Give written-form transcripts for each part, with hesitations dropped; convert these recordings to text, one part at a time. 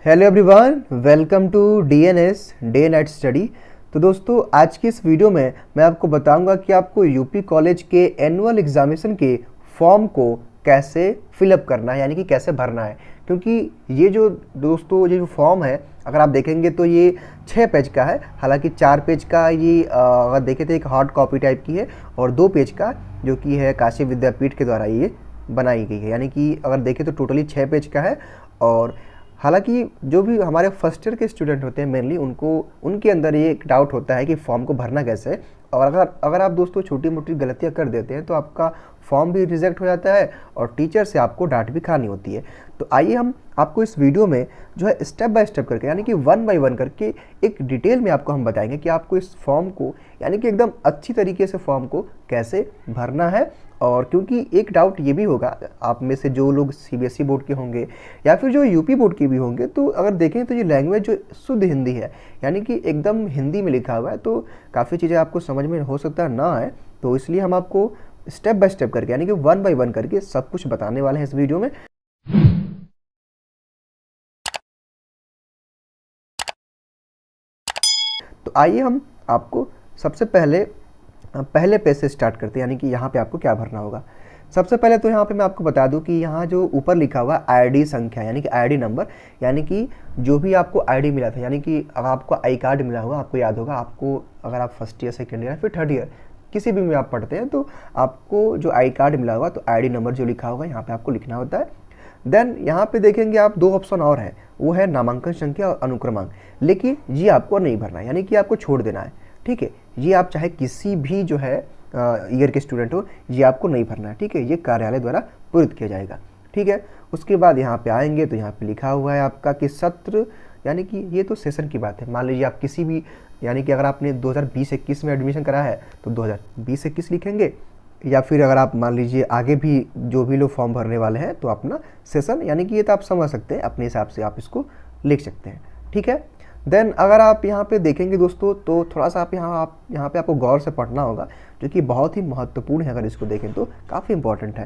Hello everyone, welcome to DNS day night study. तो दोस्तों, आज की इस वीडियो में मैं आपको बताऊंगा कि आपको यूपी कॉलेज के एनुअल एग्जामिनेशन के फॉर्म को कैसे फिलअप करना है, यानी कि कैसे भरना है। क्योंकि ये जो दोस्तों ये जो फॉर्म है, अगर आप देखेंगे तो ये 6 पेज का है। हालांकि 4 पेज का ये अगर देखें तो एक हार्ड कॉपी टाइप की है, और 2 पेज का जो कि है काशी विद्यापीठ के द्वारा ये बनाई गई है। यानी कि अगर देखें तो टोटली 6 पेज का है। और हालांकि जो भी हमारे फर्स्ट ईयर के स्टूडेंट होते हैं मेनली उनके अंदर ये एक डाउट होता है कि फॉर्म को भरना कैसे है। और अगर आप दोस्तों छोटी मोटी गलतियां कर देते हैं तो आपका फॉर्म भी रिजेक्ट हो जाता है और टीचर से आपको डांट भी खानी होती है। तो आइए हम आपको इस वीडियो में जो है स्टेप बाय स्टेप करके, यानी कि 1 बाय 1 करके एक डिटेल में आपको हम बताएंगे कि आपको इस फॉर्म को, यानी कि एकदम अच्छी तरीके से फॉर्म को कैसे भरना है। और क्योंकि एक डाउट ये भी होगा आप में से जो लोग सीबीएसई बोर्ड के होंगे या फिर जो यूपी बोर्ड के भी होंगे, तो अगर देखें तो ये लैंग्वेज जो शुद्ध हिंदी है, यानी कि एकदम हिंदी में लिखा हुआ है, तो काफ़ी चीज़ें आपको समझ में हो सकता है ना आए। तो इसलिए हम आपको स्टेप बाय स्टेप करके, यानी कि 1 बाय 1 करके सब कुछ बताने वाले हैं इस वीडियो में। तो आइए हम आपको सबसे पहले पेज से स्टार्ट करते हैं, यानी कि यहाँ पे आपको क्या भरना होगा। सबसे पहले तो यहाँ पे मैं आपको बता दूं कि यहाँ जो ऊपर लिखा हुआ आईडी संख्या, यानी कि आईडी नंबर, यानी कि जो भी आपको आईडी मिला था, यानी कि अगर आपको आई कार्ड मिला होगा, आपको याद होगा, आपको अगर आप फर्स्ट ईयर सेकेंड ईयर फिर थर्ड ईयर किसी भी में आप पढ़ते हैं तो आपको जो आई कार्ड मिला होगा, तो आईडी नंबर जो लिखा होगा यहाँ पे आपको लिखना होता है। देन यहाँ पे देखेंगे आप 2 ऑप्शन और है, वो है नामांकन संख्या और अनुक्रमांक। लेकिन ये आपको नहीं भरना है, यानी कि आपको छोड़ देना है। ठीक है, ये आप चाहे किसी भी जो है ईयर के स्टूडेंट हो, ये आपको नहीं भरना है। ठीक है, ये कार्यालय द्वारा पूरित किया जाएगा। ठीक है, उसके बाद यहाँ पे आएंगे तो यहाँ पे लिखा हुआ है आपका कि सत्र, यानी कि ये तो सेशन की बात है। मान लीजिए आप किसी भी, यानी कि अगर आपने 2020-21 में एडमिशन करा है तो 2020-21 लिखेंगे, या फिर अगर आप मान लीजिए आगे भी जो भी लोग फॉर्म भरने वाले हैं तो अपना सेशन, यानी कि ये तो आप समझ सकते हैं, अपने हिसाब से आप इसको लिख सकते हैं। ठीक है, देन अगर आप यहाँ पे देखेंगे दोस्तों तो थोड़ा सा आप यहाँ पे आपको गौर से पढ़ना होगा, जो कि बहुत ही महत्वपूर्ण है। अगर इसको देखें तो काफ़ी इंपॉर्टेंट है।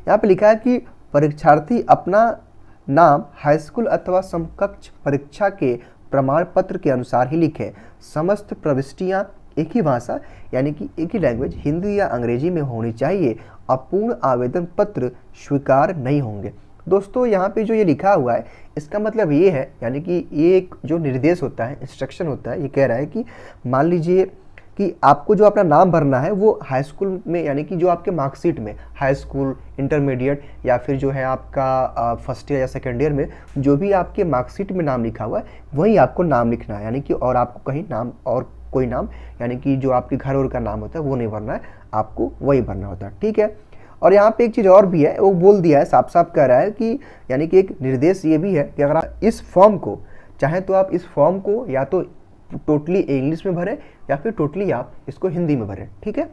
यहाँ पे लिखा है कि परीक्षार्थी अपना नाम हाई स्कूल अथवा समकक्ष परीक्षा के प्रमाण पत्र के अनुसार ही लिखे। समस्त प्रविष्टियाँ एक ही भाषा, यानी कि एक ही लैंग्वेज, हिंदी या अंग्रेजी में होनी चाहिए। अपूर्ण आवेदन पत्र स्वीकार नहीं होंगे। दोस्तों, यहाँ पे जो ये लिखा हुआ है इसका मतलब ये है, यानी कि ये एक जो निर्देश होता है, इंस्ट्रक्शन होता है, ये कह रहा है कि मान लीजिए कि आपको जो अपना नाम भरना है वो हाई स्कूल में, यानी कि जो आपके मार्कशीट में हाई स्कूल, इंटरमीडिएट या फिर जो है आपका फर्स्ट ईयर या सेकेंड ईयर में जो भी आपके मार्कशीट में नाम लिखा हुआ है वही आपको नाम लिखना है। यानी कि और आपको कहीं नाम और कोई नाम, यानी कि जो आपके घर और का नाम होता है वो नहीं भरना है, आपको वही भरना होता है। ठीक है, और यहाँ पे एक चीज़ और भी है, वो बोल दिया है, साफ साफ कह रहा है कि, यानी कि एक निर्देश ये भी है कि अगर आप इस फॉर्म को चाहें तो आप इस फॉर्म को या तो टोटली इंग्लिश में भरें या फिर टोटली आप इसको हिंदी में भरें। ठीक है,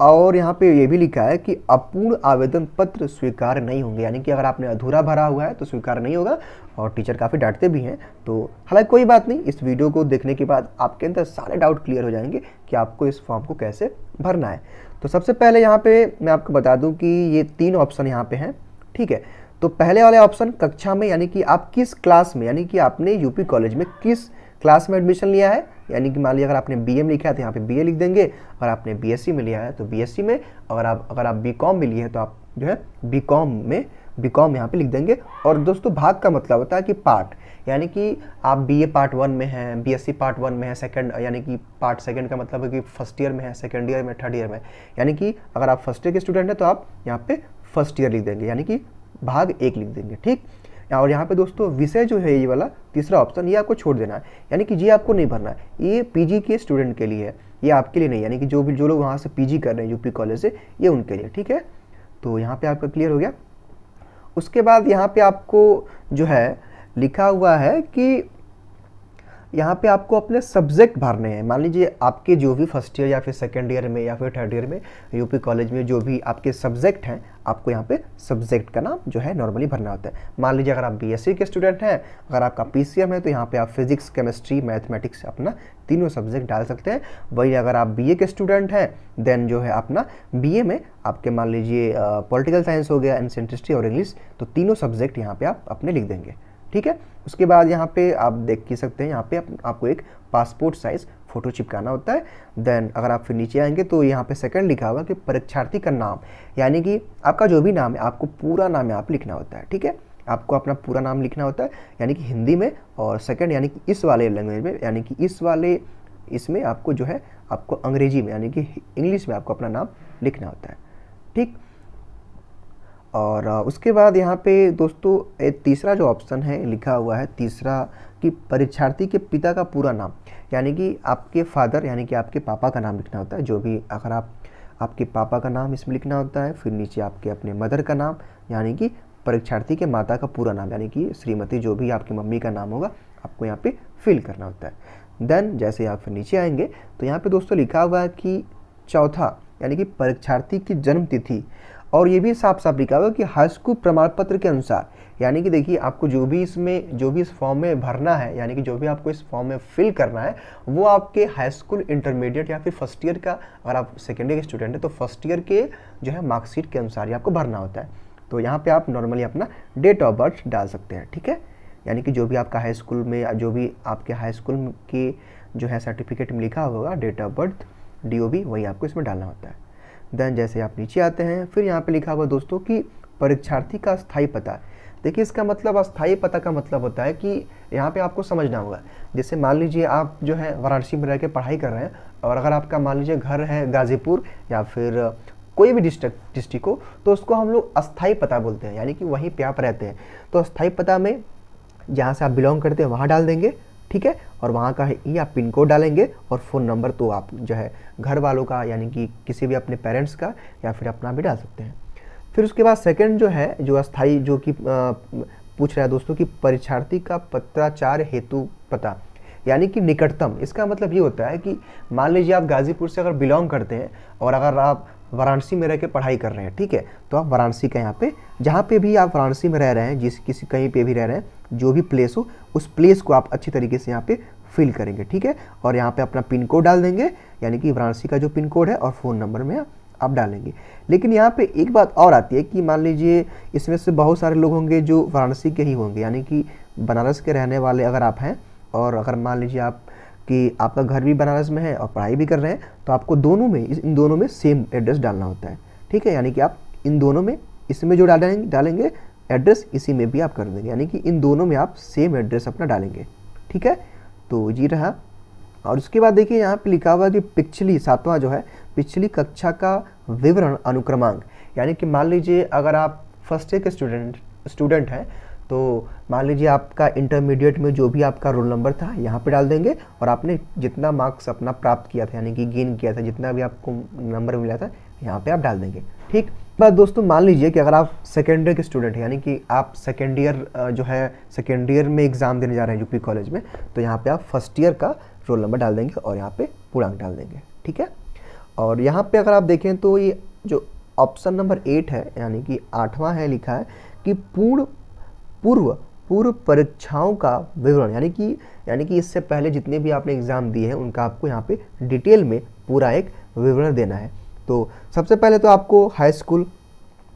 और यहाँ पे ये भी लिखा है कि अपूर्ण आवेदन पत्र स्वीकार नहीं होंगे, यानी कि अगर आपने अधूरा भरा हुआ है तो स्वीकार नहीं होगा। और टीचर काफ़ी डांटते भी हैं, तो हालांकि कोई बात नहीं, इस वीडियो को देखने के बाद आपके अंदर सारे डाउट क्लियर हो जाएंगे कि आपको इस फॉर्म को कैसे भरना है। तो सबसे पहले यहाँ पे मैं आपको बता दूँ कि ये 3 ऑप्शन यहाँ पे हैं। ठीक है, तो पहले वाले ऑप्शन कक्षा में, यानी कि आप किस क्लास में, यानी कि आपने यूपी कॉलेज में किस क्लास में एडमिशन लिया है। यानी कि मान लीजिए अगर आपने बीए में लिखा है तो यहाँ पे बीए लिख देंगे, अगर आपने बीएससी में लिया है तो बीएससी में, अगर आप बीकॉम में लिए हैं तो आप जो है बीकॉम यहाँ पे लिख देंगे। और दोस्तों, भाग का मतलब होता है कि पार्ट, यानी कि आप बीए पार्ट 1 में हैं, बीएससी पार्ट 1 में है, सेकंड यानी कि पार्ट सेकंड का मतलब है कि फर्स्ट ईयर में है, सेकंड ईयर में, थर्ड ईयर में। यानी कि अगर आप फर्स्ट ईयर के स्टूडेंट हैं तो आप यहाँ पे फर्स्ट ईयर लिख देंगे, यानी कि भाग 1 लिख देंगे। ठीक, और यहाँ पे दोस्तों विषय जो है ये वाला तीसरा ऑप्शन, ये आपको छोड़ देना है, यानी कि ये आपको नहीं भरना है। ये पीजी के स्टूडेंट के लिए है, ये आपके लिए नहीं, यानी कि जो लोग वहाँ से पीजी कर रहे हैं यूपी कॉलेज से, ये उनके लिए। ठीक है, तो यहाँ पे आपका क्लियर हो गया। उसके बाद यहाँ पे आपको जो है लिखा हुआ है कि यहाँ पे आपको अपने सब्जेक्ट भरने हैं। मान लीजिए आपके जो भी फर्स्ट ईयर या फिर सेकंड ईयर में या फिर थर्ड ईयर में यूपी कॉलेज में जो भी आपके सब्जेक्ट हैं, आपको यहाँ पे सब्जेक्ट का नाम जो है नॉर्मली भरना होता है। मान लीजिए अगर आप बीएससी के स्टूडेंट हैं, अगर आपका पीसीएम है तो यहाँ पे आप फिजिक्स, केमिस्ट्री, मैथमेटिक्स अपना तीनों सब्जेक्ट डाल सकते हैं। वही अगर आप बीए के स्टूडेंट हैं देन जो है अपना बीए में आपके मान लीजिए पॉलिटिकल साइंस हो गया, एंशिएंट हिस्ट्री और इंग्लिश, तो तीनों सब्जेक्ट यहाँ पे आप अपने लिख देंगे। ठीक है। उसके बाद यहाँ पे आप देख ही सकते हैं, यहाँ पे आपको एक पासपोर्ट साइज फ़ोटो चिपकाना होता है। देन अगर आप फिर नीचे आएंगे तो यहाँ पे सेकंड लिखा हुआ कि परीक्षार्थी का नाम, यानी कि आपका जो भी नाम है आपको पूरा नाम यहाँ पे लिखना होता है, ठीक है। आपको अपना पूरा नाम लिखना होता है, यानी कि हिंदी में, और सेकंड यानी कि इस वाले लैंग्वेज में, यानी कि इस वाले इसमें आपको जो है आपको अंग्रेजी में यानी कि इंग्लिश में आपको अपना नाम लिखना होता है, ठीक। और उसके बाद यहाँ पे दोस्तों एक तीसरा जो ऑप्शन है लिखा हुआ है, तीसरा, कि परीक्षार्थी के पिता का पूरा नाम, यानी कि आपके फादर यानी कि आपके पापा का नाम लिखना होता है। जो भी अगर आपके पापा का नाम इसमें लिखना होता है, फिर नीचे आपके अपने मदर का नाम, यानी कि परीक्षार्थी के माता का पूरा नाम, यानी कि श्रीमती, जो भी आपकी मम्मी का नाम होगा आपको यहाँ पे फिल करना होता है। देन जैसे आप फिर नीचे आएंगे तो यहाँ पे दोस्तों लिखा हुआ है कि चौथा, यानी कि परीक्षार्थी की जन्म तिथि, और ये भी साफ साफ लिखा हुआ है कि हाई स्कूल प्रमाण पत्र के अनुसार, यानी कि देखिए आपको जो भी इस फॉर्म में भरना है, यानी कि जो भी आपको इस फॉर्म में फिल करना है, वो आपके हाई स्कूल, इंटरमीडिएट या फिर फर्स्ट ईयर का, अगर आप सेकेंड ईयर के स्टूडेंट हैं तो फर्स्ट ईयर के जो है मार्कशीट के अनुसार ही आपको भरना होता है। तो यहाँ पे आप नॉर्मली अपना डेट ऑफ बर्थ डाल सकते हैं, ठीक है। यानी कि जो भी आपका हाई स्कूल में, जो भी आपके हाई स्कूल के जो है सर्टिफिकेट में लिखा होगा डेट ऑफ बर्थ, DOB, वही आपको इसमें डालना होता है। देन जैसे आप नीचे आते हैं, फिर यहाँ पे लिखा हुआ दोस्तों कि परीक्षार्थी का स्थायी पता। देखिए इसका मतलब, अस्थायी पता का मतलब होता है कि यहाँ पे आपको समझना होगा, जैसे मान लीजिए आप जो है वाराणसी में रह के पढ़ाई कर रहे हैं, और अगर आपका मान लीजिए घर है गाजीपुर या फिर कोई भी डिस्ट्रिक्ट हो, तो उसको हम लोग अस्थायी पता बोलते हैं, यानी कि वहीं पे आप रहते हैं। तो अस्थायी पता में जहाँ से आप बिलोंग करते हैं वहाँ डाल देंगे, ठीक है, और वहाँ का ही आप पिन कोड डालेंगे, और फ़ोन नंबर तो आप जो है घर वालों का, यानी कि किसी भी अपने पेरेंट्स का या फिर अपना भी डाल सकते हैं। फिर उसके बाद सेकंड जो है, जो अस्थाई, जो कि पूछ रहा है दोस्तों कि परीक्षार्थी का पत्राचार हेतु पता, यानी कि निकटतम। इसका मतलब ये होता है कि मान लीजिए आप गाजीपुर से अगर बिलोंग करते हैं और अगर आप वाराणसी में रह के पढ़ाई कर रहे हैं, ठीक है, तो आप वाराणसी का यहाँ पे, जहाँ पे भी आप वाराणसी में रह रहे हैं, कहीं पे भी रह रहे हैं, जो भी प्लेस हो, उस प्लेस को आप अच्छी तरीके से यहाँ पे फिल करेंगे, ठीक है, और यहाँ पे अपना पिन कोड डाल देंगे, यानी कि वाराणसी का जो पिन कोड है, और फ़ोन नंबर में आप डालेंगे। लेकिन यहाँ पे एक बात और आती है कि मान लीजिए इसमें से बहुत सारे लोग होंगे जो वाराणसी के ही होंगे, यानी कि बनारस के रहने वाले अगर आप हैं, और अगर मान लीजिए आप कि आपका घर भी बनारस में है और पढ़ाई भी कर रहे हैं, तो आपको इन दोनों में सेम एड्रेस डालना होता है, ठीक है। यानी कि आप इन दोनों में, इसमें जो डालेंगे एड्रेस, इसी में भी आप कर देंगे, यानी कि इन दोनों में आप सेम एड्रेस अपना डालेंगे, ठीक है। तो जी रहा। और उसके बाद देखिए यहाँ पे लिखा हुआ है कि पिछली, सातवां जो है, पिछली कक्षा का विवरण अनुक्रमांक, यानी कि मान लीजिए अगर आप फर्स्ट ईयर के स्टूडेंट हैं, तो मान लीजिए आपका इंटरमीडिएट में जो भी आपका रोल नंबर था यहाँ पे डाल देंगे, और आपने जितना मार्क्स अपना प्राप्त किया था, यानी कि गेन किया था, जितना भी आपको नंबर मिला था, यहाँ पे आप डाल देंगे, ठीक। बस दोस्तों मान लीजिए कि अगर आप सेकेंड ईयर के स्टूडेंट हैं, यानी कि आप सेकेंड ईयर में एग्ज़ाम देने जा रहे हैं यूपी कॉलेज में, तो यहाँ पे आप फर्स्ट ईयर का रोल नंबर डाल देंगे और यहाँ पे पूर्णांक डाल देंगे, ठीक है। और यहाँ पे अगर आप देखें तो ये जो ऑप्शन नंबर 8 है, यानी कि 8वां है, लिखा है कि पूर्व परीक्षाओं का विवरण, यानी कि इससे पहले जितने भी आपने एग्ज़ाम दिए हैं उनका आपको यहाँ पे डिटेल में पूरा एक विवरण देना है। तो सबसे पहले तो आपको हाई स्कूल,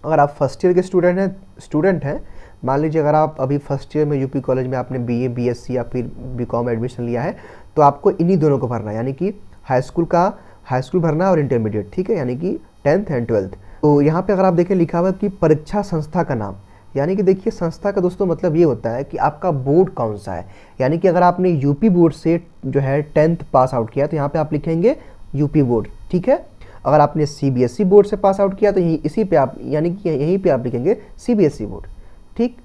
अगर आप फर्स्ट ईयर के स्टूडेंट हैं, मान लीजिए अगर आप अभी फर्स्ट ईयर में यूपी कॉलेज में आपने BA BSc या फिर BCom एडमिशन लिया है, तो आपको इन्हीं दोनों को भरना है, यानी कि हाई स्कूल भरना और इंटरमीडिएट, ठीक है, यानी कि 10th एंड 12th। तो यहाँ पे अगर आप देखें लिखा हुआ है कि परीक्षा संस्था का नाम, यानी कि देखिए संस्था का दोस्तों मतलब ये होता है कि आपका बोर्ड कौन सा है, यानी कि अगर आपने यूपी बोर्ड से जो है 10th पास आउट किया तो यहाँ पे आप लिखेंगे यूपी बोर्ड, ठीक है। अगर आपने CBSE बोर्ड से पास आउट किया तो इसी पे आप, यानी कि यहीं पे आप लिखेंगे CBSE बोर्ड, ठीक।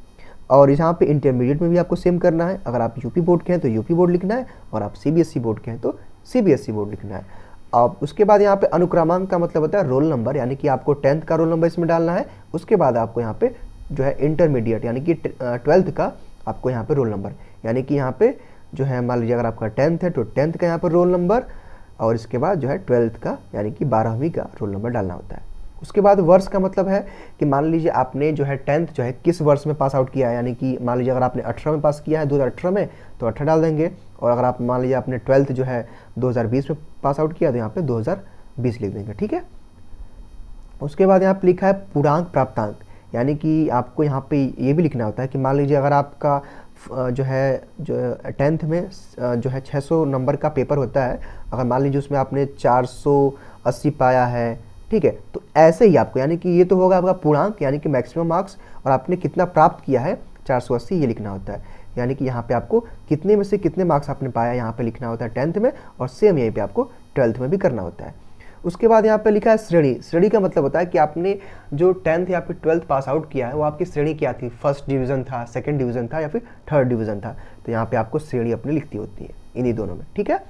और यहाँ पे इंटरमीडिएट में भी आपको सेम करना है, अगर आप यूपी बोर्ड के हैं तो यूपी बोर्ड लिखना है, और आप CBSE बोर्ड के हैं तो CBSE बोर्ड लिखना है। अब उसके बाद यहाँ पे अनुक्रमांक का मतलब होता है रोल नंबर, यानी कि आपको 10th का रोल नंबर इसमें डालना है, उसके बाद आपको यहाँ पे जो है इंटरमीडिएट यानी कि 12th का आपको यहाँ पे रोल नंबर, यानी कि यहाँ पे जो है मान लीजिए अगर आपका 10th है तो 10th का यहाँ पर रोल नंबर, और इसके बाद जो है 12th का यानी कि 12वीं का रोल नंबर डालना होता है। उसके बाद वर्ष का मतलब है कि मान लीजिए आपने जो है 10th जो है किस वर्ष में पास आउट किया है, यानी कि मान लीजिए अगर आपने 18 में पास किया है 2018 में तो 18 डाल देंगे, और अगर आप मान लीजिए आपने 12th जो है 2020 में पास आउट किया तो यहाँ पे 2020 लिख देंगे, ठीक है। उसके बाद यहाँ पे लिखा है पूर्णांक प्राप्तांक, यानी कि आपको यहाँ पे ये भी लिखना होता है कि मान लीजिए अगर आपका जो 10th में जो है 600 नंबर का पेपर होता है, अगर मान लीजिए उसमें आपने 480 पाया है, ठीक है, तो ऐसे ही आपको, यानी कि ये तो होगा आपका पूर्णांक यानी कि मैक्सिमम मार्क्स, और आपने कितना प्राप्त किया है 480 ये लिखना होता है। यानी कि यहाँ पे आपको कितने में से कितने मार्क्स आपने पाया यहाँ पे लिखना होता है 10th में, और सेम यहीं पे आपको 12th में भी करना होता है। उसके बाद यहाँ पे लिखा है श्रेणी। श्रेणी का मतलब होता है कि आपने जो 10th या फिर 12th पास आउट किया है वो आपकी श्रेणी क्या थी, फर्स्ट डिवीज़न था, सेकंड डिवीज़न था या फिर थर्ड डिवीज़न था, तो यहाँ पे आपको श्रेणी अपनी लिखती होती है इन्हीं दोनों में, ठीक है।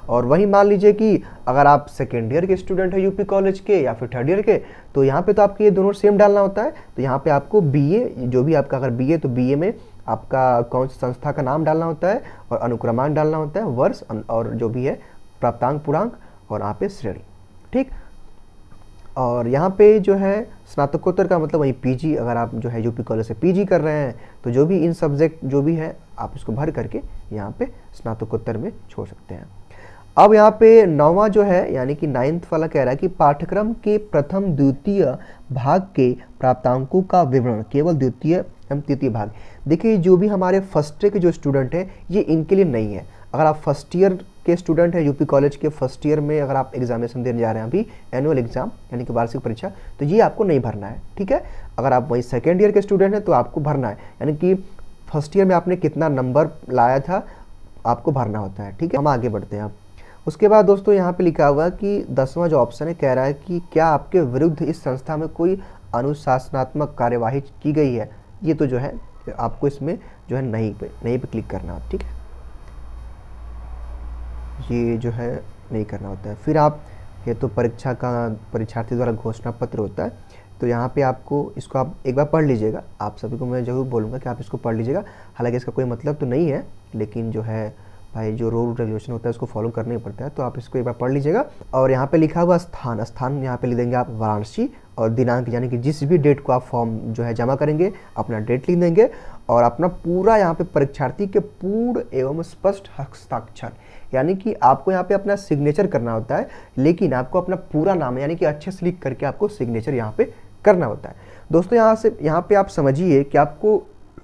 और वहीं मान लीजिए कि अगर आप सेकेंड ईयर के स्टूडेंट हैं यूपी कॉलेज के या फिर थर्ड ईयर के, तो यहाँ पे तो आपके ये दोनों सेम डालना होता है। तो यहाँ पे आपको बीए, जो भी आपका अगर बीए तो बीए में आपका कौन सी संस्था का नाम डालना होता है और अनुक्रमांक डालना होता है, वर्ष और जो भी है प्राप्तांक पूर्णांक, और यहाँ पे श्रेणी, ठीक। और यहाँ पे जो है स्नातकोत्तर का मतलब वही पीजी, अगर आप जो है यूपी कॉलेज से पीजी कर रहे हैं तो जो भी इन सब्जेक्ट जो भी है आप उसको भर करके यहाँ पे स्नातकोत्तर में छोड़ सकते हैं। अब यहाँ पे 9वां जो है यानी कि 9th वाला कह रहा है कि पाठ्यक्रम के प्रथम द्वितीय भाग के प्राप्तांकों का विवरण, केवल द्वितीय एवं तृतीय भाग। देखिए जो भी हमारे फर्स्ट ईयर के जो स्टूडेंट हैं ये इनके लिए नहीं है। अगर आप फर्स्ट ईयर के स्टूडेंट हैं यूपी कॉलेज के फर्स्ट ईयर में, अगर आप एग्जामिनेशन देने जा रहे हैं अभी एनुअल एग्जाम यानी कि वार्षिक परीक्षा, तो ये आपको नहीं भरना है, ठीक है। अगर आप वही सेकेंड ईयर के स्टूडेंट हैं तो आपको भरना है, यानी कि फर्स्ट ईयर में आपने कितना नंबर लाया था आपको भरना होता है, ठीक है। हम आगे बढ़ते हैं अब। उसके बाद दोस्तों यहाँ पे लिखा हुआ कि 10वां जो ऑप्शन है कह रहा है कि क्या आपके विरुद्ध इस संस्था में कोई अनुशासनात्मक कार्यवाही की गई है। ये तो जो है आपको इसमें जो है नहीं पे क्लिक करना है, ठीक है, ये जो है नहीं करना होता है। फिर आप ये तो परीक्षा का परीक्षार्थी द्वारा घोषणा पत्र होता है, तो यहाँ पे आपको इसको आप एक बार पढ़ लीजिएगा। आप सभी को मैं ज़रूर बोलूँगा कि आप इसको पढ़ लीजिएगा। हालांकि इसका कोई मतलब तो नहीं है, लेकिन जो है भाई जो रूल रेगुलेशन होता है उसको फॉलो करना ही पड़ता है, तो आप इसको एक बार पढ़ लीजिएगा। और यहाँ पे लिखा हुआ स्थान यहाँ पे लिख देंगे आप वाराणसी, और दिनांक यानी कि जिस भी डेट को आप फॉर्म जो है जमा करेंगे अपना डेट लिख देंगे, और अपना पूरा यहाँ पे परीक्षार्थी के पूर्ण एवं स्पष्ट हस्ताक्षर, यानी कि आपको यहाँ पे अपना सिग्नेचर करना होता है, लेकिन आपको अपना पूरा नाम यानी कि अच्छे से लिख करके आपको सिग्नेचर यहाँ पे करना होता है। दोस्तों यहाँ पे आप समझिए कि आपको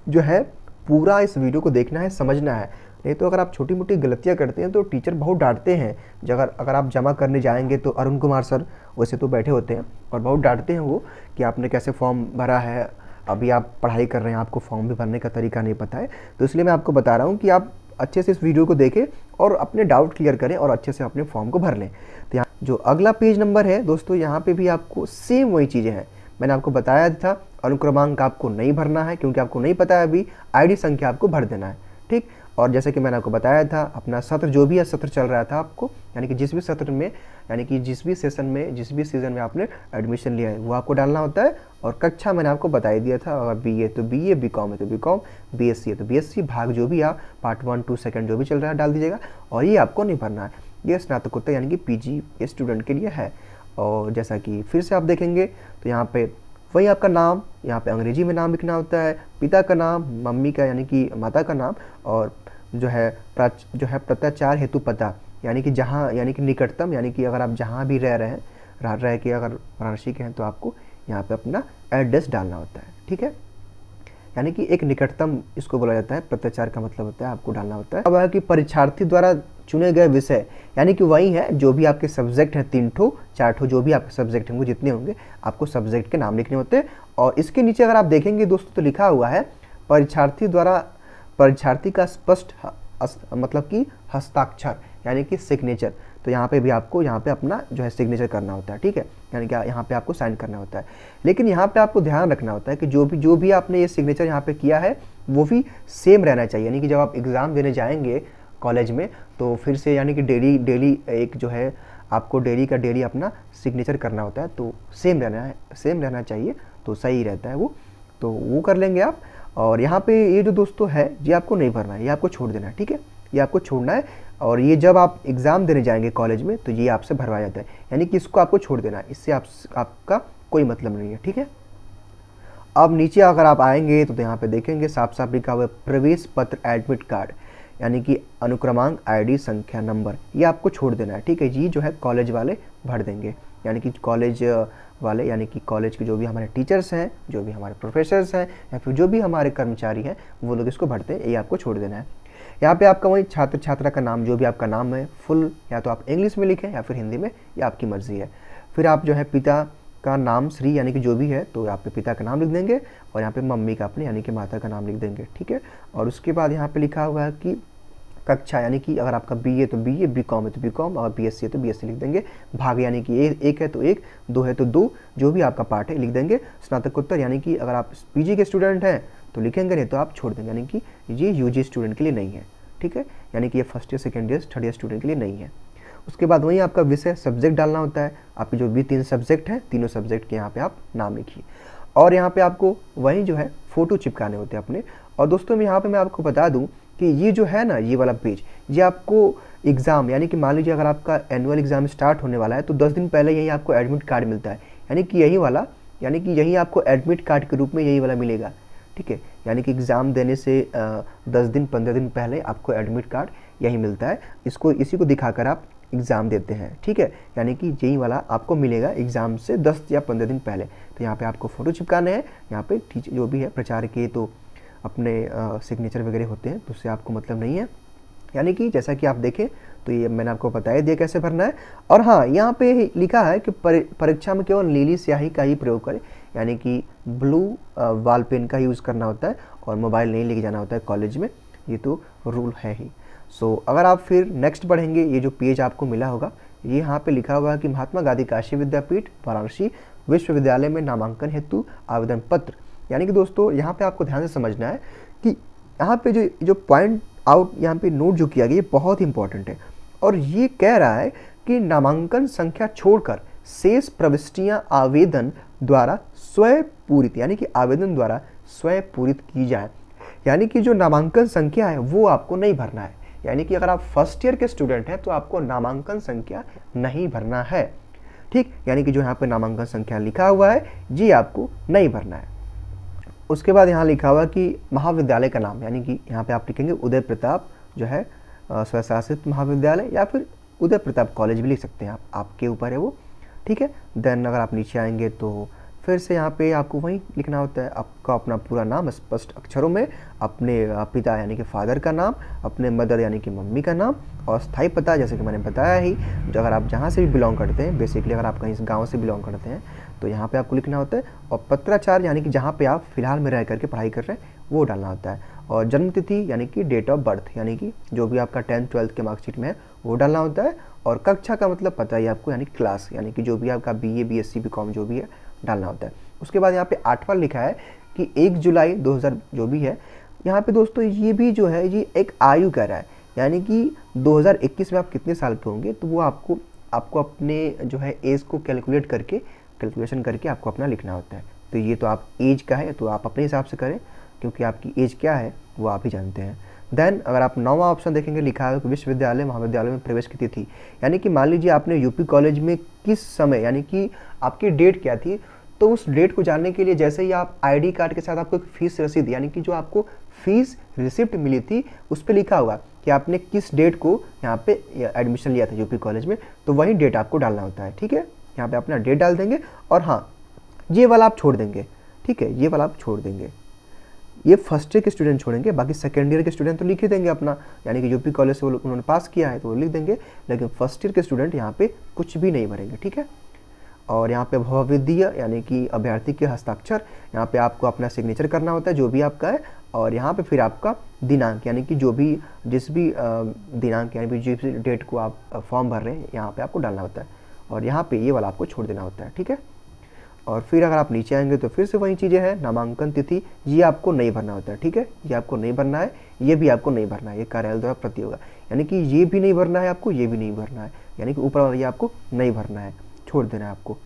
जो है पूरा इस वीडियो को देखना है, समझना है, नहीं तो अगर आप छोटी मोटी गलतियां करते हैं तो टीचर बहुत डांटते हैं। अगर आप जमा करने जाएंगे तो अरुण कुमार सर वैसे तो बैठे होते हैं और बहुत डांटते हैं वो कि आपने कैसे फॉर्म भरा है, अभी आप पढ़ाई कर रहे हैं, आपको फॉर्म भी भरने का तरीका नहीं पता है। तो इसलिए मैं आपको बता रहा हूँ कि आप अच्छे से इस वीडियो को देखें और अपने डाउट क्लियर करें और अच्छे से अपने फॉर्म को भर लें। तो यहाँ जो अगला पेज नंबर है दोस्तों, यहाँ पे भी आपको सेम वही चीज़ें हैं। मैंने आपको बताया था अनुक्रमांक आपको नहीं भरना है क्योंकि आपको नहीं पता है अभी, आईडी संख्या आपको भर देना है, ठीक। और जैसे कि मैंने आपको बताया था अपना सत्र जो भी है सत्र चल रहा था आपको, यानी कि जिस भी सत्र में यानी कि जिस भी सेशन में जिस भी सीजन में आपने एडमिशन लिया है वो आपको डालना होता है। और कक्षा मैंने आपको बता ही दिया था, अगर बीए तो बीए, बीकॉम है तो बीकॉम, बीएससी है तो बीएससी, भाग जो भी आप पार्ट 1 2 सेकंड जो भी चल रहा है डाल दीजिएगा। और ये आपको नहीं भरना है, ये स्नातकोत्तर यानी कि पीजी स्टूडेंट के लिए है। और जैसा कि फिर से आप देखेंगे तो यहाँ पे वही आपका नाम, यहाँ पे अंग्रेजी में नाम लिखना होता है, पिता का नाम, मम्मी का यानी कि माता का नाम, और जो है प्रत्याचार हेतु पता, यानी कि जहाँ यानी कि निकटतम, यानी कि अगर आप जहाँ भी रह रहे हैं, रह के अगर वाराणसी के हैं तो आपको यहाँ पे अपना एड्रेस डालना होता है, ठीक है। यानी कि एक निकटतम इसको बोला जाता है, प्रत्याचार का मतलब होता है आपको डालना होता है। अब है कि परीक्षार्थी द्वारा चुने गए विषय, यानी कि वही है जो भी आपके सब्जेक्ट हैं, 3 ठो 4 ठो जो भी आपके सब्जेक्ट होंगे, जितने होंगे आपको सब्जेक्ट के नाम लिखने होते हैं। और इसके नीचे अगर आप देखेंगे दोस्तों तो लिखा हुआ है परीक्षार्थी द्वारा परीक्षार्थी का स्पष्ट मतलब कि हस्ताक्षर यानी कि सिग्नेचर, तो यहाँ पे भी आपको यहाँ पे अपना जो है सिग्नेचर करना होता है, ठीक है, यानी कि यहाँ पे आपको साइन करना होता है। लेकिन यहाँ पे आपको ध्यान रखना होता है कि जो भी आपने ये सिग्नेचर यहाँ पे किया है वो भी सेम रहना चाहिए, यानी कि जब आप एग्ज़ाम देने जाएंगे कॉलेज में तो फिर से यानी कि डेली एक जो है आपको डेली अपना सिग्नेचर करना होता है, तो सेम रहना चाहिए, तो सही रहता है तो वो कर लेंगे आप। और यहाँ पे ये जो दोस्तों है ये आपको नहीं भरना है, ये आपको छोड़ देना है, ठीक है, ये आपको छोड़ना है। और ये जब आप एग्ज़ाम देने जाएंगे कॉलेज में तो ये आपसे भरवाया जाता है, यानी कि इसको आपको छोड़ देना है, इससे आपका कोई मतलब नहीं है, ठीक है। अब नीचे अगर आप आएंगे तो यहाँ पे देखेंगे साफ साफ लिखा हुआ है प्रवेश पत्र एडमिट कार्ड, यानी कि अनुक्रमांक, आईडी संख्या, नंबर, ये आपको छोड़ देना है, ठीक है। ये जो है कॉलेज वाले भर देंगे, यानी कि कॉलेज वाले, यानी कि कॉलेज के जो भी हमारे टीचर्स हैं, जो भी हमारे प्रोफेसर्स हैं, या फिर जो भी हमारे कर्मचारी हैं, वो लोग इसको भरते हैं, ये आपको छोड़ देना है। यहाँ पे आपका वही छात्र छात्रा का नाम, जो भी आपका नाम है फुल, या तो आप इंग्लिश में लिखें या फिर हिंदी में, ये आपकी मर्ज़ी है। फिर आप जो है पिता का नाम श्री, यानी कि जो भी है, तो यहाँ पे पिता का नाम लिख देंगे, और यहाँ पे मम्मी का अपने यानी कि माता का नाम लिख देंगे, ठीक है। और उसके बाद यहाँ पे लिखा हुआ है कि कक्षा, यानी कि अगर आपका बीए तो बीए, बीकॉम है तो बीकॉम, और बीएससी है तो बीएससी लिख देंगे। भाग यानी कि एक है तो एक, दो है तो दो, जो भी आपका पार्ट है लिख देंगे। स्नातकोत्तर यानी कि अगर आप पीजी के स्टूडेंट हैं तो लिखेंगे, नहीं तो आप छोड़ देंगे, यानी कि ये यूजी स्टूडेंट के लिए नहीं है, ठीक है। यानी कि ये first year, second year, third year student के लिए नहीं है। उसके बाद वहीं आपका विषय सब्जेक्ट डालना होता है। आपके जो भी 3 सब्जेक्ट हैं, तीनों सब्जेक्ट के यहाँ पे आप नाम लिखिए। और यहाँ पे आपको वहीं जो है फ़ोटो चिपकाने होते हैं अपने। और दोस्तों यहाँ पे मैं आपको बता दूँ कि ये जो है ना, ये वाला पेज, ये आपको एग्ज़ाम, यानी कि मान लीजिए अगर आपका एनुअल एग्ज़ाम स्टार्ट होने वाला है तो 10 दिन पहले यही आपको एडमिट कार्ड मिलता है, यानी कि यही वाला, यानी कि यही आपको एडमिट कार्ड के रूप में यही वाला मिलेगा, ठीक है। यानी कि एग्ज़ाम देने से 10 दिन 15 दिन पहले आपको एडमिट कार्ड यही मिलता है। इसी को दिखाकर आप एग्ज़ाम देते हैं, ठीक है। यानी कि यही वाला आपको मिलेगा एग्ज़ाम से 10 या 15 दिन पहले। तो यहाँ पे आपको फ़ोटो चिपकाने हैं। यहाँ पे टीचर जो भी है प्रचार के तो अपने सिग्नेचर वगैरह होते हैं, तो उससे आपको मतलब नहीं है। यानी कि जैसा कि आप देखें तो ये मैंने आपको बताया दिया कैसे भरना है। और हाँ, यहाँ पे लिखा है कि परीक्षा में केवल नीली स्याही का ही प्रयोग करें, यानी कि ब्लू वाल पेन का यूज़ करना होता है, और मोबाइल नहीं लेके जाना होता है कॉलेज में, ये तो रूल है ही। अगर आप फिर नेक्स्ट बढ़ेंगे, ये जो पेज आपको मिला होगा, ये यहाँ पे लिखा हुआ है कि महात्मा गांधी काशी विद्यापीठ वाराणसी विश्वविद्यालय में नामांकन हेतु आवेदन पत्र। यानी कि दोस्तों यहाँ पे आपको ध्यान से समझना है कि यहाँ पे जो पॉइंट आउट यहाँ पे नोट जो किया गया, ये बहुत इंपॉर्टेंट है। और ये कह रहा है कि नामांकन संख्या छोड़कर शेष प्रविष्टियाँ आवेदन द्वारा स्वयं पूरित, यानी कि आवेदन द्वारा स्वयं पूरित की जाए। यानी कि जो नामांकन संख्या है वो आपको नहीं भरना है। यानी कि अगर आप फर्स्ट ईयर के स्टूडेंट हैं तो आपको नामांकन संख्या नहीं भरना है, ठीक। यानी कि जो यहाँ पे नामांकन संख्या लिखा हुआ है जी आपको नहीं भरना है। उसके बाद यहाँ लिखा हुआ कि महाविद्यालय का नाम, यानी कि यहाँ पे आप लिखेंगे उदय प्रताप जो है स्वशासित महाविद्यालय, या फिर उदय प्रताप कॉलेज भी लिख सकते हैं आप, आपके ऊपर है वो, ठीक है। देन अगर आप नीचे आएंगे तो फिर से यहाँ पे आपको वही लिखना होता है, आपका अपना पूरा नाम स्पष्ट अक्षरों में, अपने पिता यानी कि फादर का नाम, अपने मदर यानी कि मम्मी का नाम, और स्थायी पता जैसे कि मैंने बताया ही, जो अगर आप जहाँ से भी बिलोंग करते हैं, बेसिकली अगर आप कहीं गांव से बिलोंग करते हैं तो यहाँ पे आपको लिखना होता है। और पत्राचार यानी कि जहाँ पे आप फिलहाल में रह करके पढ़ाई कर रहे हैं वो डालना होता है। और जन्म तिथि यानी कि डेट ऑफ बर्थ, यानी कि जो भी आपका 10th 12th के मार्कशीट में है वो डालना होता है। और कक्षा का मतलब पता ही आपको, यानी क्लास, यानी कि जो भी आपका बीए बीएससी बीकॉम जो भी है डालना होता है। उसके बाद यहाँ पे 8वां लिखा है कि 1 जुलाई 2000 जो भी है, यहाँ पे दोस्तों ये भी जो है ये एक आयु कह रहा है, यानी कि 2021 में आप कितने साल के होंगे, तो वो आपको अपने जो है एज को कैलकुलेशन करके आपको अपना लिखना होता है। तो ये तो आप एज का है तो आप अपने हिसाब से करें, क्योंकि आपकी एज क्या है वो आप ही जानते हैं। देन अगर आप 9वां ऑप्शन देखेंगे, लिखा है कि विश्वविद्यालय महाविद्यालय में प्रवेश की तिथि, यानी कि मान लीजिए आपने यूपी कॉलेज में किस समय, यानी कि आपकी डेट क्या थी, तो उस डेट को जानने के लिए जैसे ही आप आईडी कार्ड के साथ आपको एक फीस रसीद, यानी कि जो आपको फीस रिसिप्ट मिली थी उस पर लिखा होगा कि आपने किस डेट को यहाँ पे एडमिशन लिया था यूपी कॉलेज में, तो वही डेट आपको डालना होता है, ठीक है। यहाँ पे अपना डेट डाल देंगे। और हाँ, ये वाला आप छोड़ देंगे, ठीक है, ये वाला आप छोड़ देंगे, ये फर्स्ट ईयर के स्टूडेंट छोड़ेंगे, बाकी सेकेंड ईयर के स्टूडेंट तो लिख ही देंगे अपना, यानी कि यूपी कॉलेज से उन्होंने पास किया है तो वो लिख देंगे, लेकिन फर्स्ट ईयर के स्टूडेंट यहाँ पे कुछ भी नहीं भरेंगे, ठीक है। और यहाँ पे भवविद्य यानी कि अभ्यर्थी के हस्ताक्षर, यहाँ पे आपको अपना सिग्नेचर करना होता है जो भी आपका है। और यहाँ पे फिर आपका दिनांक, यानी कि जिस भी दिनांक यानी कि जिस डेट को आप फॉर्म भर रहे हैं यहाँ पे आपको डालना होता है। और यहाँ पे ये वाला आपको छोड़ देना होता है, ठीक है। और फिर अगर आप नीचे आएंगे तो फिर से वही चीज़ें हैं, नामांकन तिथि ये आपको नहीं भरना होता है, ठीक है, ये आपको नहीं भरना है, ये भी आपको नहीं भरना है, ये कार्यालय द्वारा प्रति होगा, यानी कि ये भी नहीं भरना है आपको, ये भी नहीं भरना है, यानी कि ऊपर वाला ये आपको नहीं भरना है, छोड़ देना है आपको।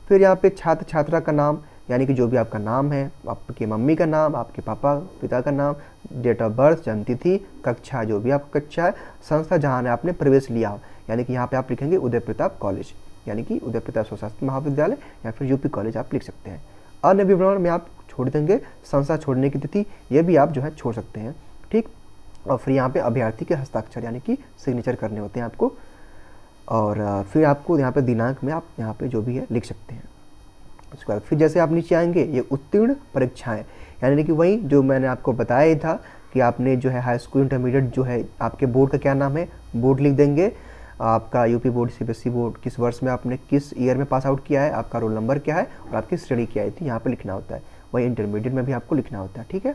फिर यहाँ पे छात्र छात्रा का नाम, यानी कि जो भी आपका नाम है, आपकी मम्मी का नाम, आपके पापा पिता का नाम, डेट ऑफ बर्थ, जन्म तिथि, कक्षा जो भी आपका कक्षा है, संस्था जहाँ आपने प्रवेश लिया हो, यानी कि यहाँ पे आप लिखेंगे उदय प्रताप कॉलेज, यानी कि उदय प्रताप स्वशासित महाविद्यालय, या फिर यूपी कॉलेज आप लिख सकते हैं। अन्य विवरण में आप छोड़ देंगे, संस्था छोड़ने की तिथि ये भी आप जो है छोड़ सकते हैं, ठीक। और फिर यहाँ पे अभ्यर्थी के हस्ताक्षर यानी कि सिग्नेचर करने होते हैं आपको। और फिर आपको यहाँ पे दिनांक में आप यहाँ पे जो भी है लिख सकते हैं। उसके बाद फिर जैसे आप नीचे आएंगे, ये उत्तीर्ण परीक्षाएं, यानी कि वही जो मैंने आपको बताया ही था कि आपने जो है हाई स्कूल इंटरमीडिएट जो है आपके बोर्ड का क्या नाम है, बोर्ड लिख देंगे, आपका यूपी बोर्ड सीबीएसई बोर्ड किस वर्ष में आपने किस ईयर में पास आउट किया है, आपका रोल नंबर क्या है और आपकी श्रेणी क्या आई थी, यहाँ पे लिखना होता है। वही इंटरमीडिएट में भी आपको लिखना होता है, ठीक है।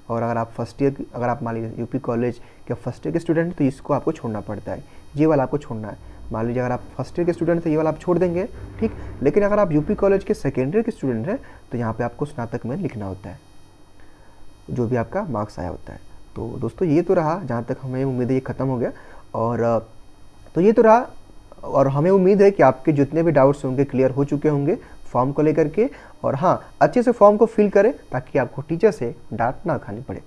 और अगर आप फर्स्ट ईयर, अगर आप मान लीजिए यूपी कॉलेज के फर्स्ट ईयर के स्टूडेंट हैं तो इसको आपको छोड़ना पड़ता है, ये वाला आपको छोड़ना है। मान लीजिए अगर आप फर्स्ट ईयर के स्टूडेंट थे, ये वाला आप छोड़ देंगे, ठीक। लेकिन अगर आप यूपी कॉलेज के सेकेंड ईयर के स्टूडेंट हैं तो यहाँ पे आपको स्नातक में लिखना होता है, जो भी आपका मार्क्स आया होता है। तो दोस्तों ये तो रहा, जहाँ तक हमें उम्मीद है ये ख़त्म हो गया। और तो ये तो रहा, और हमें उम्मीद है कि आपके जितने भी डाउट्स होंगे क्लियर हो चुके होंगे फॉर्म को लेकर के। और हाँ, अच्छे से फॉर्म को फिल करें ताकि आपको टीचर से डांट ना खानी पड़े।